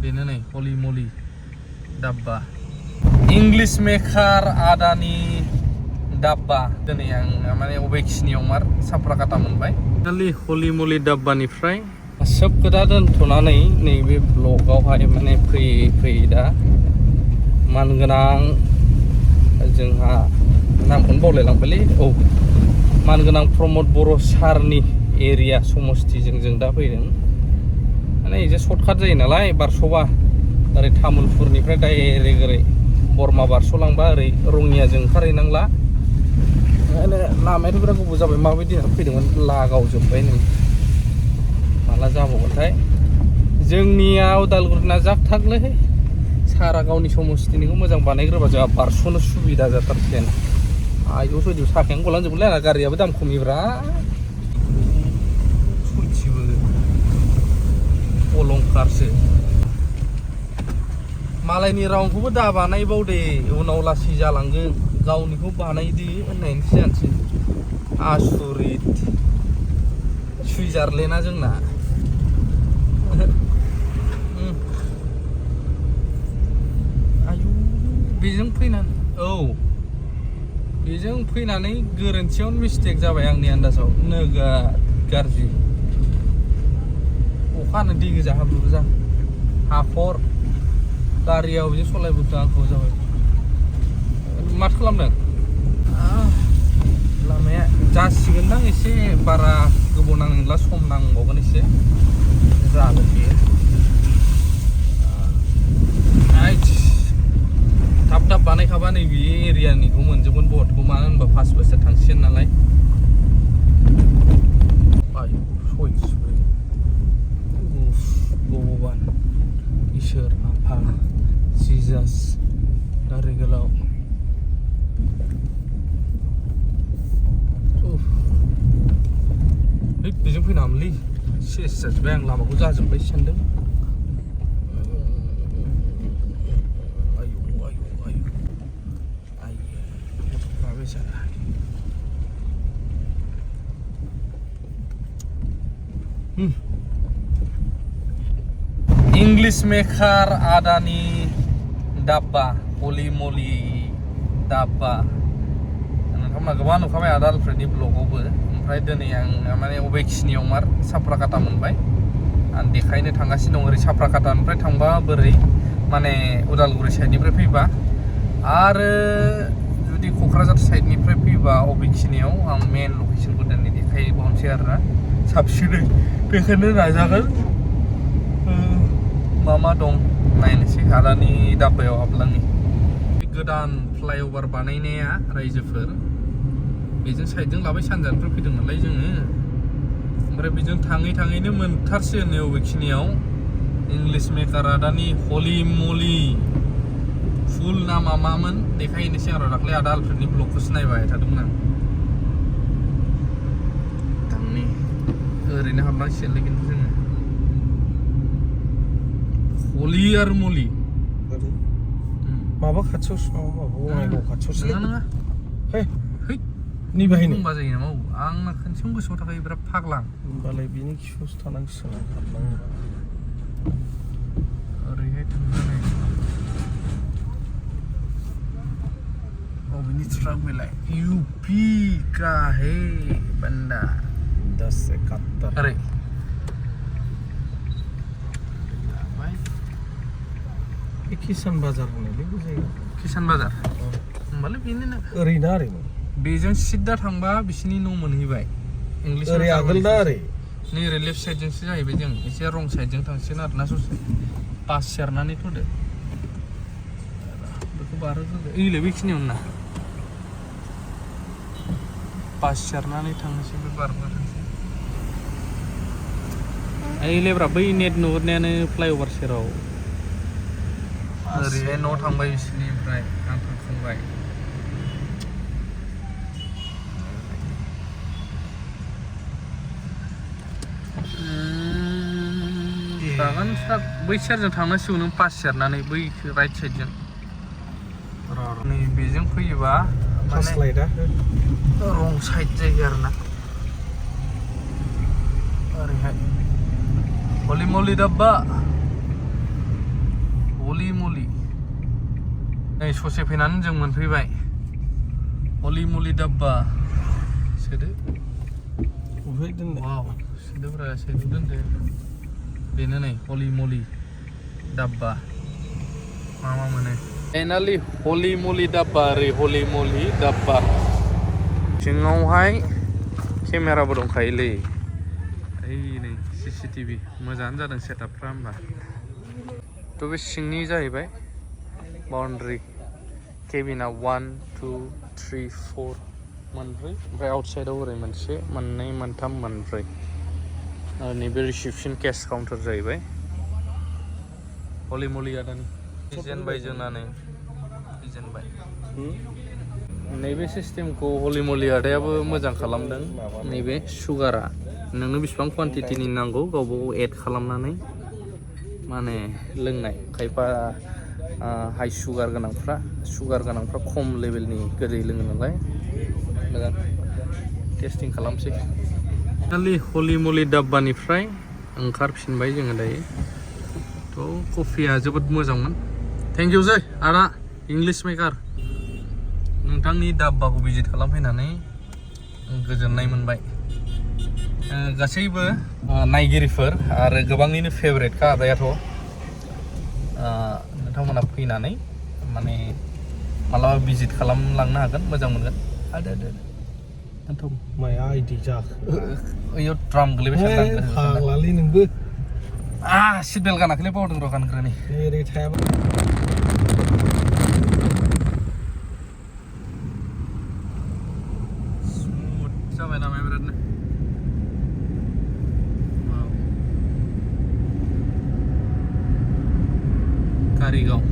बेनो नै हलि मलि डाब्बा इंलिश मेकार आदानि डाब्बा दिनै आं माने अबेखिनियाव मार साफ्राकाटा मोनबाय खालि हलि मलि डाब्बानिफ्राय सोब खोथा दोनथ'नानै नैबे ब्लगावहाय माने फैयै दा मानगोनां जोंहा नामखौनो बावलायलांबायलै मानगोनां प्रमद बर' सारनि एरिया समस्थिजों जों दा फैदों माने एसे सर्टकाट जायो नालाय बारस'बा ओरै तामुलपुरनिफ्राय डाइरेक्ट ओरै बरमा बारस'लांबा ओरै रङियाजों ओंखारहैनांला माने लामायाथ' बिराद गोबाव जाबाय माबायदि फैदोंमोन लागावजोब्बाय नै माला जाबावगोनथाय जोंनिया उदालगुरिना जागथागलै सारा गावनि समस्थिनिखौ मोजां बानायग्रोबा जोंहा बारस'नो सुबिदा जाथारसिगोन आयौ सयजौ साखायानो गलांजोबोलै आंना गारियाबो दाम खमिब्रा सयथिबो अलंखारसो मालायनि रावखौबो दा बानायबावदे उनाव लासै जालांगोन गावनिखौ बानायदो होननायनिसो जानोसै आसुरित सुइजारलेण्डआ जोंना आयु बेजों फैनानै बेजों फैनानै गोरोन्थियावनो मिस्टेक जाबाय आंनि आन्दाजाव नोगोद गाज्रि अखानो दै गोजा हाब्रु गोजा हाखर गारियाव बिदि सलायबोदों आंखौ जाबाय माथो खालामदों लामाया जासिगोनदां एसे बारा गोबाव नांला सम नांबावगोन एसे जागोन बेयो थाब बानायखाबा नैबे एरियानिखौ मोनजोबगोन बहुतखौ मानो होनबा 5 बोसोर थांसिगोन नालाय भगबान इसोर आफा जिजास दारि गोलाव बेजों फैनाङामोनलै सेस जाजोब्बाय आं लामाखौ जाजोब्बाय सानदों इंलिश मेकार आदानि डाब्बा हलि मलि डाब्बा नोंथांमोना गोबां नुखाबाय आदा आलफ्रेडनि ब्लगावबो ओमफ्राय दिनै आं माने अबेखिनियाव मार साफ्राकाटा मोनबाय आं देखायनो थांगासिनो दं ओरै साफ्राकाटानिफ्राय थांबा बोरै माने उदालगुरि साइडनिफ्राय फैबा आरो जुदि क'क्राझार साइडनिफ्राय फैबा अबेखिनियाव आं मेन लकेसनखौ दिनै देखायबावनोसै आरोना साबसिनै बेखायनो नाजागोन मा दं नायनोसै आदानि डाब्बायाव हाबलांनि गोदान फ्लाइअभार बानायनाया रायजोफोर बेजों साइडजों लाबाय सानजानिफ्राय फैदों नालाय जोङो ओमफ्राय बेजों थाङैनो मोनथारसिगोन नै अबेखिनियाव इंलिश मेकार आदानि हलि मलि फुल नामा मामोन देखायनोसै आरो दाख्लै आदा आलफ्रेडनि ब्लगखौसो नायबाय थादोंमोन आं थांनि ओरैनो हाबनांसिगोनलै खिन्थु जोङो हलि आरो मलि माबा खाथियावसो माबा बङाइगाव खाथियावसो नङा है नैबाहायनो बुंबा जायो नामा आंना खनसेयावनो गोसोआव थाखायो बिराद फाग्ला होमबालाय बिनि खिफुसो थानांसिगोन हाबलाङोबा ओरैहाय थांनानै बिनि ट्राक बेलाय यूपी का है बंदा 1071 अरे किसान बाजार होनोलै बे जायगाखौ किसान बाजार होमबालाय बेनो ओरैना ओरैमोन बेजों सिद्दा थांबा बिसिनि न' मोनहैबाय इंलिश ओरै आगोल दा ओरै नै ओरै लेफ्ट साइडजोंसो जाहैबाय जों एसे रं साइडजों थांसिगोन आरोना ससे पास सेरनानै थ'दो बेखौ बारहोग्रोदो ओइलाय बेखिनियावनो ना पास सेरनानै थांनोसै बे बारबो थांसै ओइलायब्रा बै नेट नुहुरनायानो फ्लाइअभार सेराव ओरैहाय न' थांबाय बिसिनिफ्राय आं थांखांबाय जागोन ट्राक बै सेरजों थांनांसिगौ नों पास सेरनानै बै राइट साइडजों नै बेजों फैयोबा माने रं साइड जायो आरोना ओरैहाय हलि मलि डाब्बा ससे फैनानै जों मोनफैबाय हलि मलि डाब्बा सोदो अबे दोनदो वाव सोदोब्रा सोदो दोनदो बेनो नै हलि मलि डाब्बा मा मोनो फाइनालि हलि मलि डाब्बा ओरै हलि मलि डाब्बा सिङावहाय केमेराबो दंखायोलै ओइ नै CCTV मोजाङानो जादों सेटआपफ्रा होमबा थ' बे सिंनि जाहैबाय बाउन्ड्रि केबिना 1 2 3 4 मोनब्रै ओमफ्राय आउटसाइडआव ओरै मोनसे मोननै मोनथाम मोनब्रै नैबे रिसिपसन केस काउन्टार जाहैबाय हलि मलि आदानि डिजाइनबाय जोंना नै डिजाइनबाय नैबे सिस्टेमखौ हलि मलि आदायाबो मोजां खालामदों नैबे सुगारा नोंनो बेसेबां कुवान्टिटिनि नांगौ गावबा गाव एड खालामनानै माने लोंनाय खायफा हाइ सुगार गोनांफ्रा खम लेभेलनि गोदै लोङो नालाय मोजां टेस्टिं खालामसै खालि हलि मलि डाब्बानिफ्राय ओंखारफिनबाय जोङो दायो थ' कफिया जोबोद मोजांमोन थेंक इउ जै आदा इंलिश मेकार नोंथांनि डाब्बाखौ भिजिट खालामफैनानै गोजोननाय मोनबाय गासैबो नायगिरिफोर आरो गोबांनिनो फेभरेटखा आदायाथ' नोंथांमोना फैनानै माने मालाबा भिजिट खालामलांनो हागोन मोजां मोनगोन आदो नोंथां माया आइदि जाखो ओइयाव ड्राम गोलैबाय थादों फाग्लालै नोंबो सिट बेल्ट गानाखैलै बावदों र' गानग्रोनि ओरै थायाबा स्मुथ जाबाय लामाया बिरादनो कारिगाव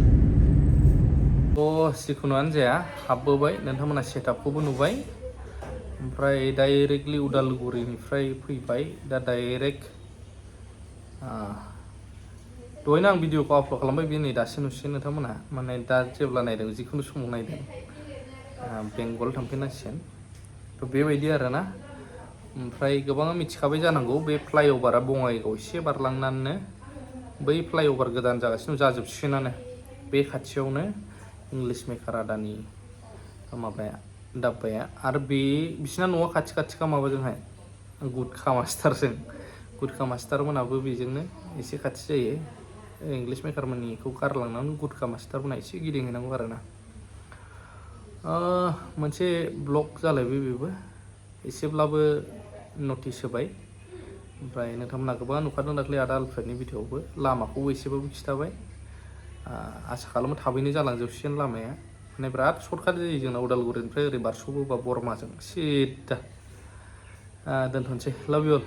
थ' जिखुनुआनो जाया हाबबोबाय नोंथांमोना सेटआपखौबो नुबाय ओमफ्राय डाइरेक्टलि उदालगुरिनिफ्राय फैबाय दा डाइरेक्ट दहायनो आं भिडिअखौ आपल'ड खालामबाय बे नै दासो नुसिगोन नोंथांमोना माने दा जेब्ला नायदों जिखुनु समाव नायदों बेंगल थांफिननांसिगोन थ' बेबायदि आरोना ओमफ्राय गोबाङा मिथिखाबाय जानांगौ बे फ्लाइअभारा बङाइगाव एसे बारलांनानैनो बै फ्लाइअभार गोदान जागासिनो जाजोबसिगोनानो बे खाथियावनो इंलिश मेकार आदानि माबाया डाब्बाया आरो बे बिसिना न'आ खाथिखा माबाजोंहाय गुटखा मास्टारमोनाबो बेजोंनो एसे खाथि जायो इंलिश मेकारमोननिखौ गारलांनानै गुटखा मास्टारमोना एसे गिदिंहैनांगौ आरोना मोनसे ब्लग जालायबाय बेबो एसेब्लाबो नटिस होबाय ओमफ्राय नोंथांमोना गोबां नुखादों दाख्लै आदा आलफ्रेडनि भिडिअआवबो लामाखौबो एसेबाबो खिथाबाय आसा खालामो थाबैनो जालांजोबसिगोन लामाया माने बिराद सर्टकाट जायो जोंना उदालगुरिनिफ्राय ओरै बारस'बोबा बरमाजों सिदा दोनथ'नोसै लाभ इउ अल